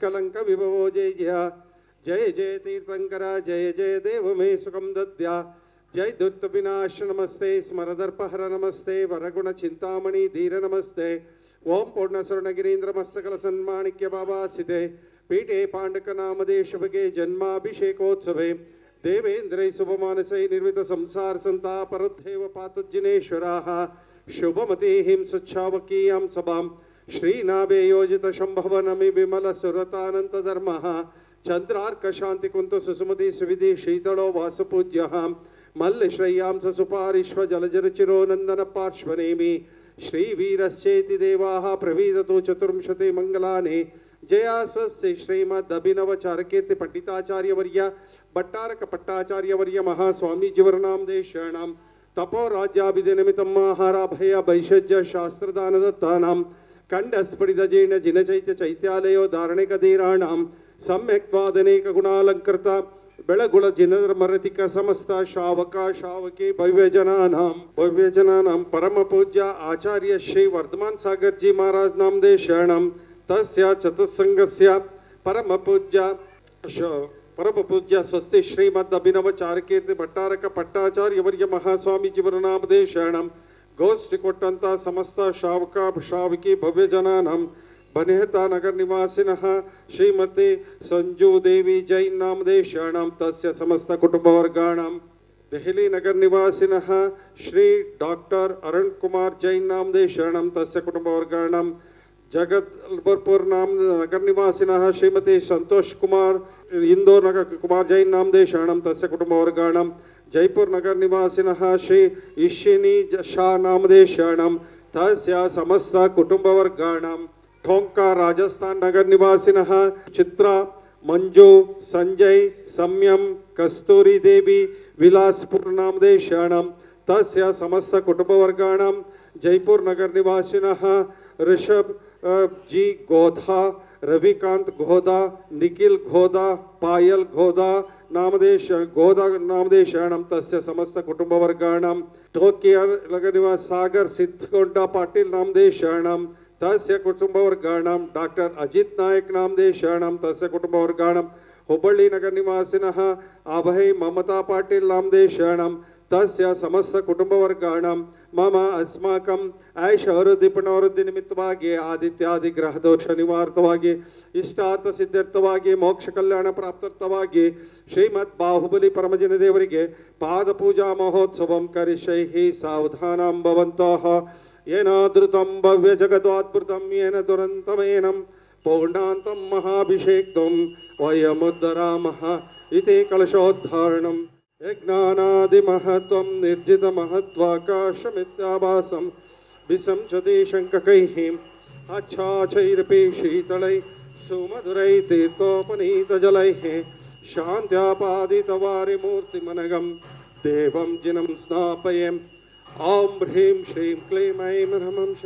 निष्कलंक विभवो जय जय जय जय तीर्थंकर जय जय देव मे सुखम दद्या जय दुर्त विनाश नमस्ते स्मरदर्पहर नमस्ते वरगुण चिंतामणि धीर नमस्ते ओम पूर्ण स्वर्णगिरीन्द्र मस्तकल सन्माणिक्य बाबासिते पीठे पांडक नामदेश भगे जन्माभिषेकोत्सवे देवेन्द्रै शुभमानसै निर्वित संसार संतापरुद्धेव पातुज्जिनेश्वराः शुभमतिहिं सच्छावकीयां सभां श्रीनाभे योजित शंभवनमि विमल सुरतानंत धर्मः चंद्रार्क शांति कुंतु सुसुमति सुविधि शीतलो वासपूज्यः मल्लश्रय्यां सुपारिश्व जलजरचिरो नंदन पार्श्वनेमि श्रीवीरश्चेति देवाः प्रवीदतु चतुर्विंशति मंगलानि जयासस्ति श्रीमदभिनवचारकीर्ति पंडिताचार्यवर्य भट्टारक पट्टाचार्यवर्य महास्वामी जीवरनामदेशानां तपो राज्याभिनिमित्तं महाराभय भैषज्य शास्त्रदान दत्तानां खण्डस्फुटितजेन जिनचैत्य चैत्यालयो धारणिकधीराणां सम्यक्त्वादनेक गुणालंकृत बेळगुळ जिनमरतिक समस्त श्रावक श्रावकी भव्यजनानां परम पूज्य आचार्य श्री वर्धमान सागर जी महाराज नामदेशानां तस्य चतुस्संगस्य परम पूज्य स्वस्ति श्रीमद अभिनव चारकीर्ति भट्टारक पट्टाचार्यवर्य महास्वामी जीवरनामदेशानां गोष्ठी कोट्टंत समस्त श्रावक श्रावकी भव्यजनानां बनेहता नगर निवासिनः श्रीमती संजू देवी जैन नामदेशानां तस्य समस्त कुटुंबवर्गाणां देहली नगर निवासिनः श्री डॉक्टर अरुण कुमार जैन नामदेशानां तस्य कुटुंबवर्गाणां जगदलपुर नाम नगर निवासिनः श्रीमती संतोष कुमार इंदोर नगर कुमार जैन नामदेशानां तस्य कुटुंबवर्गाणां जयपुर नगर निवासिनः श्री ईशिनी शाह नामदेशानां तस्य समस्त कुटुंबवर्गाणां ठोंका राजस्थान नगर निवासिनः चित्रा मंजू संजय सम्यम कस्तूरी देवी विलासपुर नामदेशानां तस्य समस्त कुटुंबवर्गाणां जयपुर नगर निवासिनः ऋषभ जी गोधा रविकांत गोधा निखिल गोधा पायल गोधा नामदेशानां तस्य समस्त कुटुंबवर्गाणां टोकियर नगर निवास सागर सिद्धकोंडा पाटिल नामदेशानां तस्य कुटुंबवर्गाणां डॉक्टर अजित नायक नामदेशानां तस्य कुटुंबवर्गाणां हुब्बಳ್ಳಿ नगर निवासिनः अभय ममता पाटिल नामदेशानां तस्य समस्त कुटुंबवर्गाणां मम अस्माकं ऐश्वर्यदीपनवृद्धि निमित्तವಾಗಿ ಆದಿತ್ಯಾದಿ ಗ್ರಹ ದೋಷ ನಿವಾರಣವಾಗಿ ಇಷ್ಟಾರ್ಥ ಸಿದ್ಧಾರ್ಥವಾಗಿ ಮೋಕ್ಷ ಕಲ್ಯಾಣ ಪ್ರಾಪ್ತಾರ್ಥವಾಗಿ ಶ್ರೀಮದ್ ಬಾಹುಬಲಿ ಪರಮಜನ ದೇವರಿಗೆ ಪಾದ ಪೂಜಾ ಮಹೋತ್ಸವಂ ಕರಿಷ್ಯೈಹಿ ಸಾವಧಾನಂ ಭವಂತಃ येनादृतं भव्य जगद्वाद्भुतं येन दुरन्तमेनं पौर्णान्तं महाभिषेक्तं वयमुद्धरामः इति कलशोद्धारणं यज्ञानादिमहत्त्वं निर्जितमहत्त्वाकाशमित्याभासं विसंचति शङ्ककैः अच्छाचैरपि शीतलैः सुमधुरैः तीर्थोपनीतजलैः शान्त्यापादितवारिमूर्तिमनघं देवं जिनं स्नापयेम् ओम ह्रीं श्रीं क्लीं ऐं नमः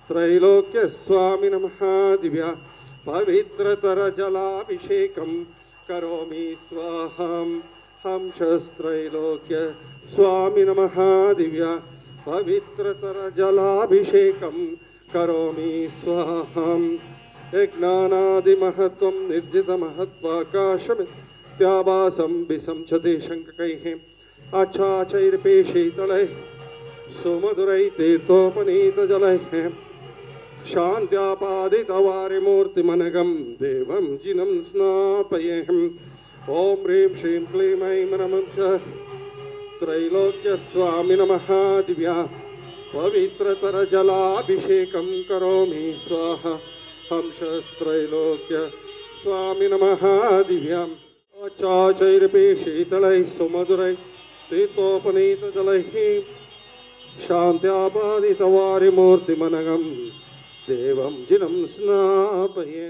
त्रैलोक्य स्वामी नमः दिव्या पवित्रतर जलाभिषेकं करोमि स्वाहं हंसस्त्रैलोक्य स्वामी नमः दिव्या पवित्रतर जलाभिषेकं करोमि स्वाहं यज्ञानादिमहत्त्वं निर्जितमहत्त्वाकाशमित्याभासं विसंचति शङ्ककैः अच्छाचैरपि शीतलैः सुमधुरै तीर्थोपनीतजलैः शान्त्यापादितवारिमूर्तिमनघं देवं जिनं स्नापयेऽहम् ॐ ह्रीं श्रीं क्लीं ऐं नमः त्रैलोक्यस्वामी नमः दिव्या पवित्रतरजलाभिषेकं करोमि स्वाहा हंसस्त्रैलोक्य स्वामी नमः दिव्यां अच्छाचैरपि शीतलैः सुमधुरै तीर्थोपनीतजलैः शान्त्यापादितवारिमूर्तिमनघं देवं जिनं स्नापये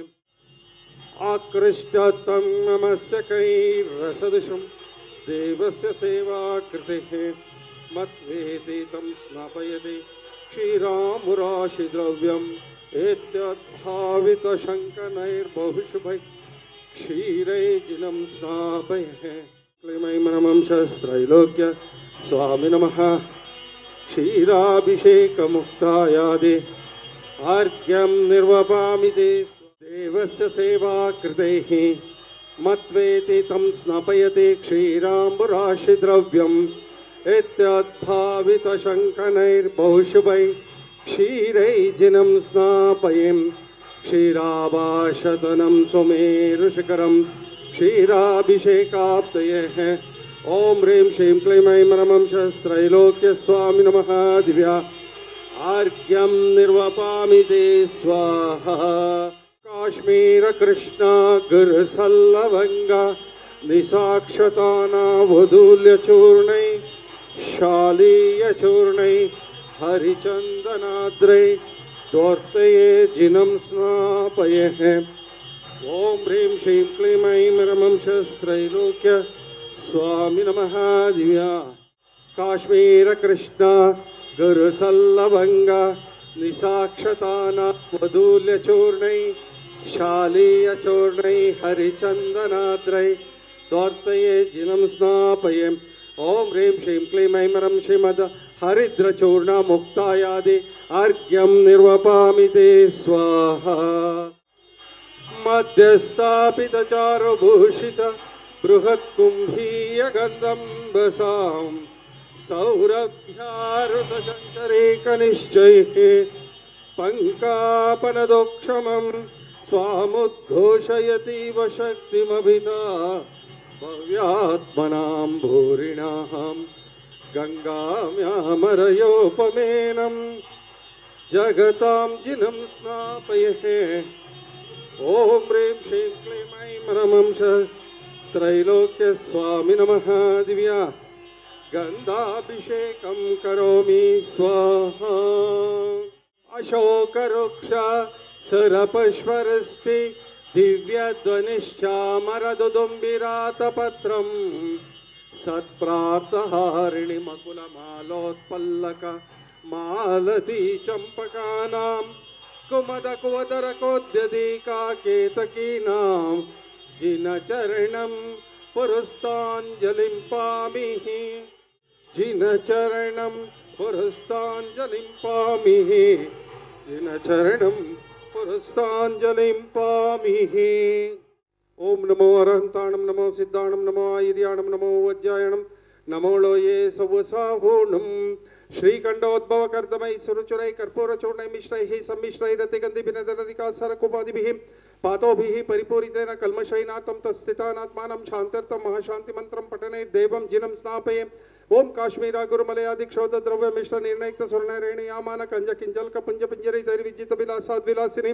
आकृष्टतं नमस्य कैरसदृशं देवस्य सेवाकृतेः मत्वेति तं स्नापयति क्षीरामुराशिद्रव्यम् एतद्भावितशङ्कनैर्बहुशुभैः क्षीरैर्जिनं स्नापये क्लीं नमः त्रैलोक्य स्वामी नमः क्षीराभिषेकमुक्तायादे अर्घ्यं निर्वपामि ते देव देवस्य सेवा कृतेः मत्वेति तं स्नापयति क्षीराम्बुराशिद्रव्यम् इत्यद्भावितशङ्कनैर्बहुशुभैः क्षीरैर्जिनं स्नापयेम् क्षीराभाषतनं सुमेरुशिखरं क्षीराभिषेकाप्तये ॐ ह्रीं श्रीं क्लीं ऐं नमः त्रैलोक्यस्वामी नमः दिव्या आर्घ्यं निर्वपामि ते स्वाहा काश्मीर कृष्णा गुरुसल्लवङ्गा निसाक्षतानावधूल्यचूर्णै शालीयचूर्णै हरिचन्दनाद्रै त्वर्तये जिनं स्नापये ॐ ह्रीं श्रीं क्लीं ऐं नमः त्रैलोक्य स्वामी नमः दिव्या काश्मीर कृष्णा गुरुसल्लवङ्गा निसाक्षताना वधूल्यचूर्णै शालीयचूर्णै हरिचन्दनाद्रै द्वर्तये जिनं स्नापये ॐ ह्रीं श्रीं क्लीं ऐं नमः श्रीमद् हरिद्रचूर्णा मुक्तायादि अर्घ्यं निर्वपामि ते स्वाहा मध्यस्थापितचारुभूषित बृहत्कुम्भीय गन्धम्बसां सौरभ्यारुतचञ्चरेकनिश्चैः पङ्कापनदोक्षमं स्वामुद्घोषयतीव शक्तिमभिता भव्यात्मनां भूरिणां गङ्गाम्यामरयोपमेनं जगतां जिनं स्नापये ॐ ह्रीं श्रीं क्लीं ऐं नमः त्रैलोक्य स्वामी नमः दिव्या गन्धाभिषेकं करोमि स्वाहा अशोकवृक्ष सरपश्वरष्टि दिव्यध्वनिश्चामरदुदुम्बिरातपत्रं सत्प्राप्तहारिणि मकुलमालोत्पल्लक मालती चम्पकानां कुमदकुवदरकोद्यदिकाकेतकीनां जिनचरणं पुरस्ताञ्जलिं पामिः जिनचरणं पुरस्ताञ्जलिं पामिः जिनचरणं पुरस्ताञ्जलिं पामिः ओम नमो अरहंताणं नमो सिद्धाणं नमो आयर्याणं नमो वज्रायणं नमो लोये सवसाहोणं श्रीकंडोद्भव कर्दमय सुरुचुरै कर्पूर चूर्णै मिश्रैः सम्मिश्रै रतिगन्धिभिनदरदिकासरकुपादिभिः पातोभिः परिपूरितेन कल्मषैनाथं तस्थितानात्मानं शान्त्यर्थं महाशान्तिमन्त्रं पठनैर्देवं जिनं स्नापये ओम काश्मीरा गुरुमलयादिक्षोध द्रव्य मिश्र निर्णयक्त स्वर्णरेणी यामान कंज किंजल पुंज पिंजरी दैर्विजित विलासाद विलासिनी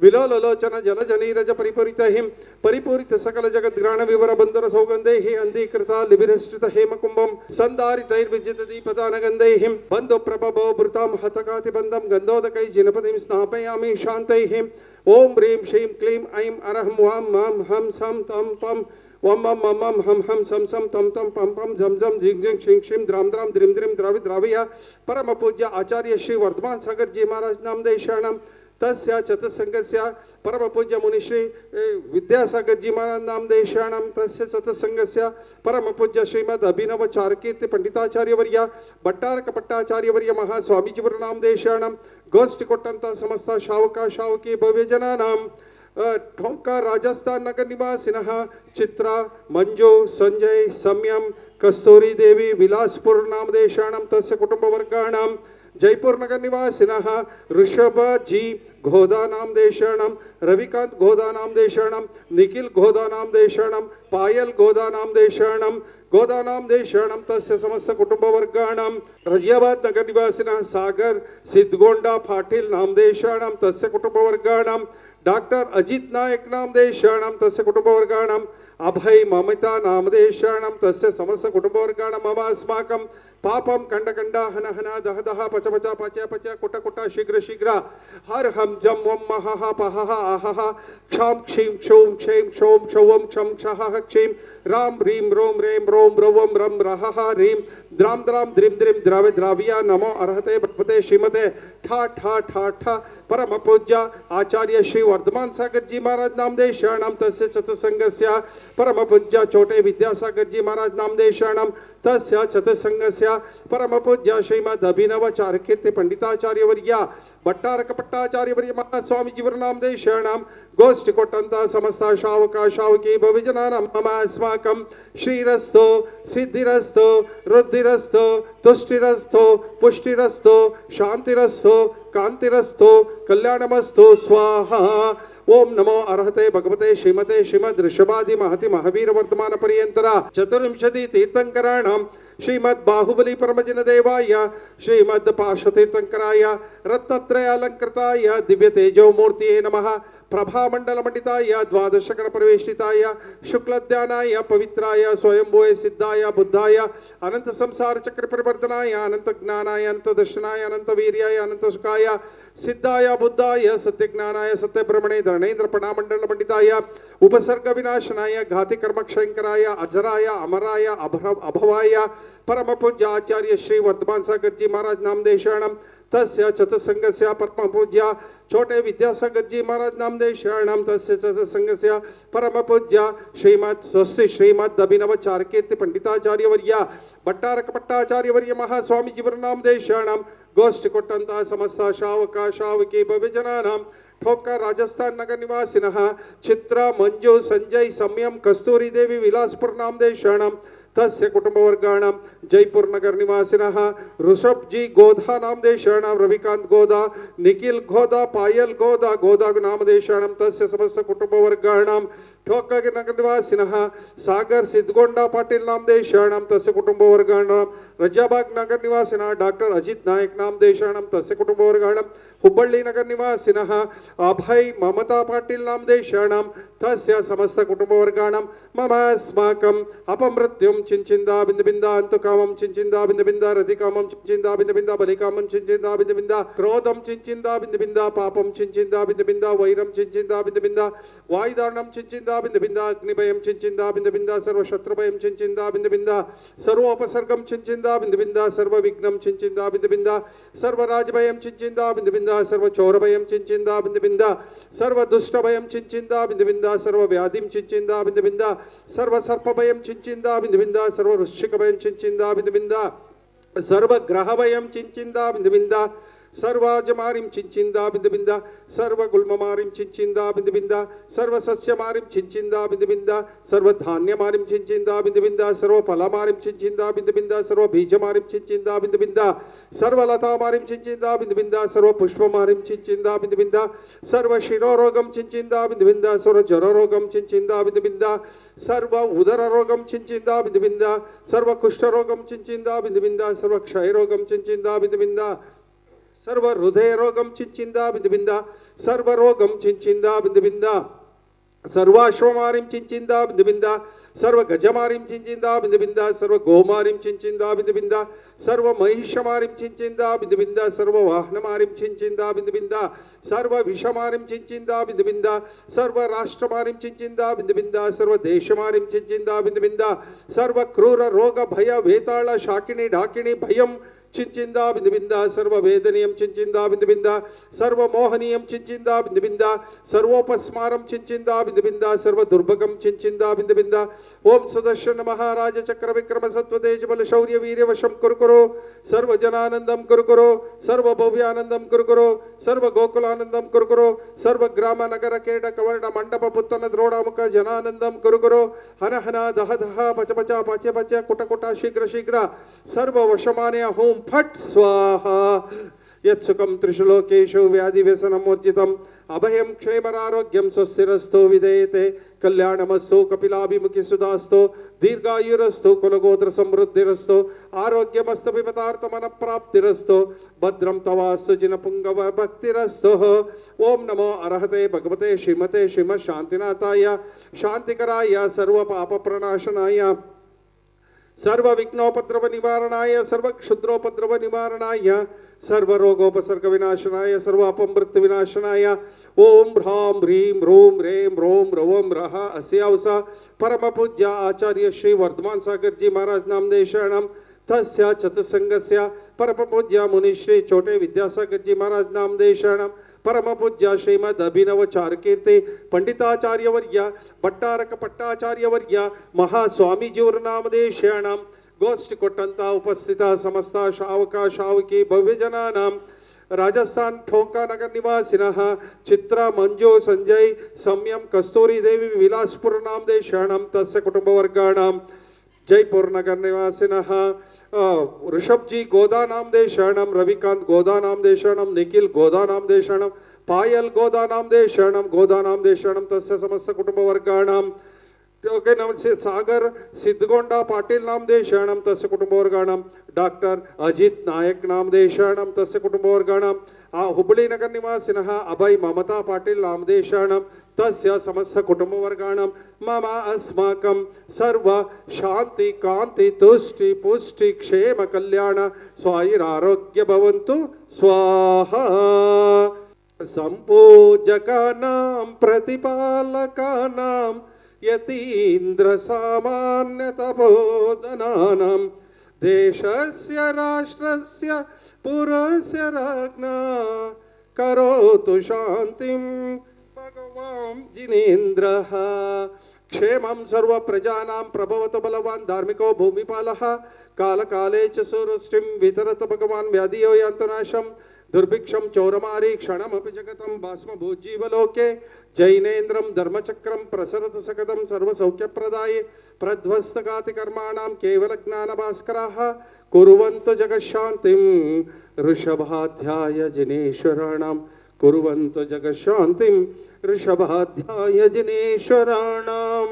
विलोलोचन जल जनीरज परिपूरितहिं परिपूरित सकल जगत ग्राण विवर बंदर सौगंधैः अंधीकृता लिभिरस्थित हेमकुंभं संधारितैर्विजित दीपदानगंधैः बंधु प्रभवो भृतां हतकाति बंधं गंधोदकै जिनपतिं स्नापयामि शान्तैः ओम ह्रीं श्रीं क्लीं ऐं अरहं वां मां हं सं तं पं वम मम मम हम हम सम सम तम तम पम पम झम झम झिंग झिंग शिंग शिम द्राम द्राम द्रिम द्रिम द्रावि द्राविया परम पूज्य आचार्य श्री वर्धमान सागर जी महाराज नामदेव शरणम तस्य चतुसंगस्य परम पूज्य मुनिश्री विद्यासागर जी महाराज नामदेव शरणम तस्य चतुसंगस्य परम पूज्य श्रीमद अभिनव चारकीर्ति पंडिताचार्य वर्य भट्टार कपट्टाचार्य वर्य महास्वामीजी नामदेव शरणम गोष्ठी कोट्टंत समस्त शावका शावकी भव्य जनानां ठोंका राजस्थान नगर निवासिनः चित्रा मंजू संजय सम्यम कस्तूरी देवी विलासपुर नामदेशाणं तस्य कुटुंबवर्गाणां जयपुर नगर निवासिनः ऋषभ जी घोदा नामदेशाणं रविकांत घोदा नामदेशाणं निखिल घोदा नामदेशाणं पायल घोदा नामदेशाणं तस्य समस्त कुटुंबवर्गाणां रजियाबाद नगर निवासिनः सागर सिद्धगोंडा पाटिल नामदेशाणं तस्य कुटुंबवर्गाणां डॉक्टर अजित नायक नामदेव शरणं तस्य कुटुंबवर्गाणाम् अभय ममिता नामदेव शरणं तस्य समस्त कुटुंबवर्गाणां मम अस्माकं पापं खंड खंड हन हन दह दह पच पच पच पच कुट कुट शीघ्र शीघ्र हर हम जम वम महः पहः अहः क्षां क्षीं क्षौं क्षैं क्षौं क्षौं क्षं क्षः क्षीं राम ह्रीं रोम रेम रोम रवम रम रहः ह्रीं द्राम द्राम द्रिम द्रिम द्रावे द्राविया नमो अर्हते भगवते श्रीमते ठा ठा ठा ठा परम पूज्य आचार्य श्री वर्धमान सागर जी महाराज नामदेव शरणं तस्य चतुसंगस्य परम पूज्य छोटे विद्यासागर जी महाराज नामदेव शरणम तस्य चतुसंगस्य परम पूज्य श्रीमद अभिनव चारकीर्ति पंडिताचार्य वर्य भट्टारक पट्टाचार्य वर्य महास्वामी जीवर नामदेव शरणम गोष्ठी कोट्टंत समस्त शावका शावकी भविजनानां मम अस्माकं श्रीरस्तो सिद्धिरस्तो रुद्धिरस्तो तुष्टिरस्तो पुष्टिरस्तो शांतिरस्तो कांतिरस्तो कल्याणमस्तु स्वाहा। ओम नमो अर्हते भगवते श्रीमते श्रीमद ऋषभादि महति महावीर वर्तमान पर्यंतरा चतुर्विंशति तीर्थंकराणां श्रीमद बाहुबली परमजन देवाय श्रीमद पार्श्वतीर्थंकराय रत्नत्रय अलंकृताय दिव्य तेजो मूर्तिये नमः प्रभा मंडल मंडिताय द्वादश गण प्रवेशिताय शुक्लध्यानाय पवित्राय स्वयंभुवे सिद्धाय बुद्धाय अनंत संसार चक्र परिवर्तनाय अनंत ज्ञानाय अनंत दर्शनाय अनंत वीर्याय अनंत सुखाय सिद्धाय बुद्धाय सत्य ज्ञानाय सत्य ब्रह्मणे धरणेन्द्र पणामंडल मंडिताय उपसर्ग विनाशनाय घाति कर्म क्षयंकराय अजराय अमराय अभवाय परम पूज्य आचार्य श्री वर्तमान सागर जी महाराज नामदेव शरणम तस्य चतुसंगस्य परम पूज्य छोटे विद्यासागर जी महाराज नामदेव शरणम तस्य चतुसंगस्य परम पूज्य श्रीमद स्वस्ति श्रीमद अभिनव चारकीर्ति पंडिताचार्य वर्य भट्टारक पट्टाचार्य वर्य महास्वामी जीवर नामदेव शरणम गोष्ठी कोट्टंत समस्त शावका शावकी भविजनानां ठोकर राजस्थान नगर निवासिनः चित्रा मंजू संजय सम्यम कस्तूरी देवी विलासपुर नामदेव शरणम तस्य कुटुंबवर्गाणां जयपुर नगर निवासिनः ऋषभ जी गोधा नामदेव शरणं रविकांत गोदा निखिल गोदा पायल गोदा गोदा नामदेव शरणं तस्य समस्त कुटुंबवर्गाणां ठोकर नगर निवासिनः सागर सिद्धगोंडा पाटिल नामदेव शरणं तस्य कुटुंबवर्गाणां रजाबाग नगर निवासिनः डॉक्टर अजित नायक नामदेव शरणं तस्य कुटुंबवर्गाणां हुब्बಳ್ಳಿ नगर निवासिनः अभय ममता पाटिल नामदेव शरणं तस्य समस्त कुटुंबवर्गाणां मम अस्माकं अपमृत्युं चिंचिंदा बिंद बिंदा अंतु कामं चिंचिंदा बिंद बिंदा रति कामं चिंचिंदा बिंद बिंदा बलि कामं चिंचिंदा बिंद बिंदा क्रोधं चिंचिंदा बिंद बिंदा पापं चिंचिंदा बिंद बिंदा वैरं चिंचिंदा बिंद बिंदा वायुदानं चिंचिंदा बिंद बिंदा अग्निभयं चिंचिंदा बिंद बिंदा सर्व शत्रुभयं चिंचिंदा बिंद बिंदा सर्वोपसर्गं चिंचिंदा बिंद बिंदा सर्व विघ्नं चिंचिंदा बिंद बिंदा सर्व राजभयं चिंचिंदा बिंद बिंदा सर्व चोरभयं चिंचिंदा बिंद बिंदा सर्व दुष्टभयं चिंचिंदा बिंद बिंदा सर्व व्याधिं चिंचिंदा बिंद बिंदा सर्व सर्पभयं चिंचिंदा बिंद बिंदा सर्व वृश्चिकभयं चिंचिंदा बिंद बिंदा सर्व ग्रहभयं चिंचिंदा बिंद बिंदा सर्वाजमारिं चिंचिंदा बिंद बिंदा सर्व गुल्ममारिं चिंचिंदा बिंद बिंदा सर्व सस्यमारिं चिंचिंदा बिंद बिंदा सर्व धान्यमारिं चिंचिंदा बिंद बिंदा सर्व फलमारिं चिंचिंदा बिंद बिंदा सर्व बीजमारिं चिंचिंदा बिंद बिंदा सर्व लतामारिं चिंचिंदा बिंद बिंदा सर्व पुष्पमारिं चिंचिंदा बिंद बिंदा सर्व शिरोरोगं चिंचिंदा बिंद बिंदा सर्व जररोगं चिंचिंदा बिंद बिंदा सर्व उदररोगं चिंचिंदा बिंद बिंदा सर्व कुष्ठरोगं चिंचिंदा बिंद बिंदा सर्व क्षयरोगं चिंचिंदा बिंद बिंदा सर्व हृदय रोगम चिंचिंदा बिंद बिंदा सर्व रोगम चिंचिंदा बिंद बिंदा सर्वाश्वमारिं चिंचिंदा बिंद बिंदा सर्व गजमारिं चिंचिंदा बिंद बिंदा सर्व गोमारिं चिंचिंदा बिंद बिंदा सर्व महिषमारिं चिंचिंदा बिंद बिंदा सर्व वाहनमारिं चिंचिंदा बिंद बिंदा सर्व विषमारिं चिंचिंदा बिंद बिंदा सर्व राष्ट्रमारिं चिंचिंदा बिंद बिंदा सर्व देशमारिं चिंचिंदा बिंद बिंदा सर्व क्रूर रोग भय वेताळ शाकिनी ढाकिनी भयं चिंचिंदा बिंद बिंदा सर्व वेदनीयं चिंचिंदा बिंद बिंदा सर्व मोहनीयं चिंचिंदा बिंद बिंदा सर्वोपस्मारं चिंचिंदा बिंद बिंदा सर्व दुर्भगं चिंचिंदा बिंद बिंदा ओम सुदर्शन महाराज चक्र विक्रम सत्व तेज बल शौर्य वीर्य वशं कुरु सर्व जनानंदं कुरु सर्व भव्यानंदं कुरु सर्व गोकुलानंदं कुरु सर्व ग्राम नगर केड कवर्ण मंडप पुत्तन द्रोण मुख जनानंदं कुरु हन हन दह दह पच पच पच पच कुट कुट शीघ्र शीघ्र सर्व वशमाने होम फट स्वाहा यत्सुखं त्रिषु लोकेषु व्याधि व्यसनमोर्जितम् अभयं क्षेमरारोग्यं स्वस्तिरस्तु विधेयते कल्याणमस्तु कपिलाभिमुखि सुधास्तु दीर्घायुरस्तु कुलगोत्र समृद्धिरस्तु आरोग्यमस्तु विपदार्थमनप्राप्तिरस्तु भद्रं तवास्तु जिनपुंगव भक्तिरस्तु ओम नमो अर्हते भगवते श्रीमते श्रीमत् शांतिनाथाय शांतिकराय सर्व पाप प्रणाशनाय सर्व विघ्नोपद्रव निवारणाय सर्व क्षुद्रोपद्रव निवारणाय सर्व रोगोपसर्ग विनाशनाय सर्व अपमृत्यु विनाशनाय ओम ह्रां ह्रीं ह्रूं ह्रें ह्रों ह्रवं रः अस्यावसा परम पूज्य आचार्य श्री वर्धमान सागर जी महाराज नामदेव शरणम तस्य चतुसंगस्य परम पूज्य मुनिश्री छोटे विद्यासागर जी महाराज नामदेशाणां परम पूज्य श्रीमद अभिनव चारुकीर्ति पंडिताचार्यवर्य भट्टारक पट्टाचार्यवर्य महास्वामीजीवर नामदेशाणां गोष्ठी ಕೊಟ್ಟಂತ ಉಪಸ್ಥಿತ ಸಮಸ್ತ ಶ್ರಾವಕ ಶ್ರಾವಕಿ ಭವ್ಯ ಜನಾನಾಂ राजस्थान ठोंका नगर निवासिनः चित्रा मंजू संजय सम्यम कस्तूरी देवी विलासपुर नामदेशाणां तस्य कुटुंबवर्गाणां जयपुर नगर निवासिनः ऋषभ जी गोदा नामदेशाणां रविकांत गोदा नामदेशाणां निखिल गोदा नामदेशाणां पायल गोदा नामदेशाणां तस्य समस्त कुटुंबवर्गाणां ओके नमस्ते सागर सिद्धगोंडा पाटिल नामदेशाणां तस्य कुटुंबवर्गाणां डॉक्टर अजित नायक नामदेशाणां तस्य कुटुंबवर्गाणां हुबळी नगर निवासिनः अभय ममता पाटिल नामदेशाणां तस्य समस्त कुटुंबवर्गाणां मम अस्माकं सर्व शांति कांति तुष्टि पुष्टि क्षेम कल्याण स्वायुरारोग्य भवन्तु स्वाहा संपूजकानां प्रतिपालकानां यतीन्द्र सामान्य तपोधनानां देशस्य राष्ट्रस्य पुरस्य राज्ञा करोतु शान्तिं भगवान् जिनेन्द्रः क्षेमं सर्व प्रजानां प्रभवतु बलवान् धार्मिको भूमिपालः कालकाले च सुरष्टिं वितरत भगवान् व्याधियो यान्तु नाशम् दुर्भिक्षं चौरमारी क्षणमपि जगतं भस्मभूज्जीवलोके जैनेन्द्रं धर्मचक्रं प्रसरत सकदं सर्वसौख्यप्रदाये प्रध्वस्तघातिकर्माणां केवलज्ञानभास्कराः कुर्वन्तु जगशान्तिं ऋषभाध्याय जिनेश्वराणां कुर्वन्तु जगशान्तिं ऋषभाध्याय जिनेश्वराणां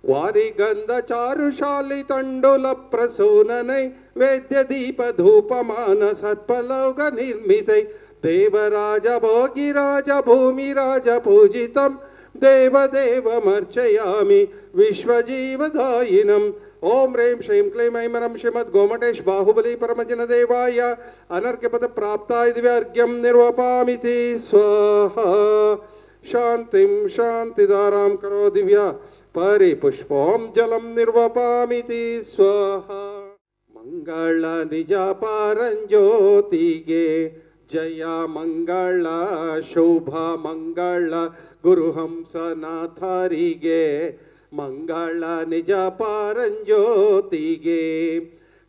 वारिगंध चारुशाली तंडुल प्रसूननै वेद्य दीप धूपमान सत्पलौग निर्मितै देवराज भोगिराज भूमिराज पूजितं देवदेवमर्चयामि विश्वजीवदायिनम् ओम ह्रीं श्रीं क्लीं ऐं मरं श्रीमद् गोमटेश बाहुबली परमजन देवाय अनर्घ्यपद प्राप्ताय दिव्यार्घ्यं निर्वपामिति स्वाहा शांतिं शांतिदारां करो दिव्या परिपुष्पं जलं निर्वपामिति स्वाहा मंगल निज पारंज्योतिगे जय मंगल शुभ मंगल गुरुहंसनाथರಿಗೆ मंगल निज पारंज्योतिगे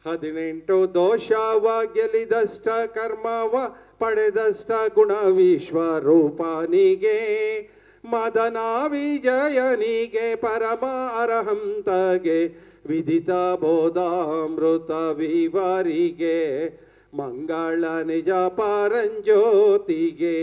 18 ದೋಷವ ಗೆಲಿದಷ್ಟ ಕರ್ಮವ ಪಡೆದಷ್ಟ ಗುಣ ವಿಶ್ವರೂಪನಿಗೆ ಮದನ ವಿಜಯನಿಗೆ ಪರಮ ಅರಹಂತಗೆ ವಿದಿತ ಬೋಧಾಮೃತ ವಿವರಿಗೆ ಮಂಗಳ ನಿಜ ಪಾರಂಜ್ಯೋತಿಗೆ